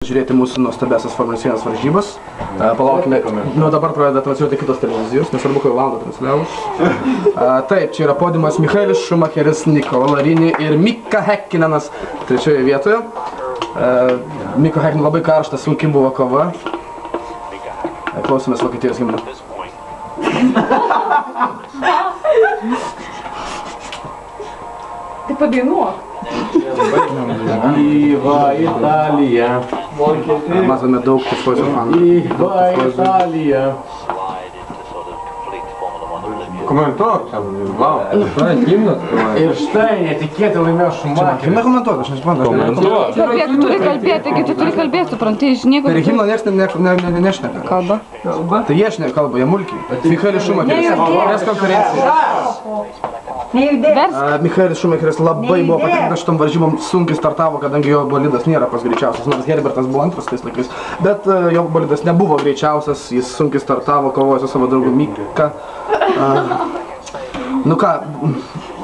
žiūrėti mūsų nuostabiasias Formulės 1 varžybas. Palaukime, nuo dabar pradeda transliuoti kitos televizijos, nesvarbu, kai valandą transliavus. Taip, čia yra podiumas Michaelis Schumacheris, Nikola Larini ir Mika Häkkinenas trečioje vietoje. Miko Häkkinen labai karštas, sunki buvo kova. Klausomės Vokietijos himno. Tai padainuok. Viva Italija. Matome daug tifozo fanų. Viva Italija. Komentuok, ir štai netikėtai laimėjo Schumacheris. Himną komentuok, aš nesuprantu. Tu turi kalbėti, supranti, iš nieko. Per himną niekas nešneka. Kalba. Tai jie šneka kalba, jie mulkiai. Michaelis Schumacheris. Preskonferencija. Michaelis Schumacheris labai buvo patenkintas šitom varžybom, sunkiai startavo, kadangi jo bolidas nėra pats greičiausias, nors Herbertas buvo antras tais laikais. Bet jo bolidas nebuvo greičiausias, jis sunkiai startavo, kovojo su savo draugu Mika. Nu ką,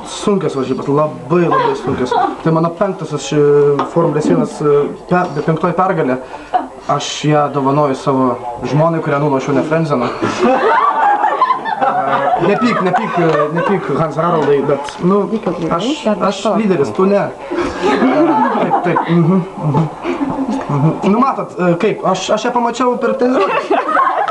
sunkios varžybos, labai sunkios. Tai mano penktasis Formulės 1 penktoji pergalė. Aš ją dovanoju savo žmonai, kurią nulošiau ne Frenzeną. Nepyk Hans Haraldai, bet, nu, aš lyderis, tu ne. Taip. Nu matot, kaip, aš ją pamačiau per televiziją.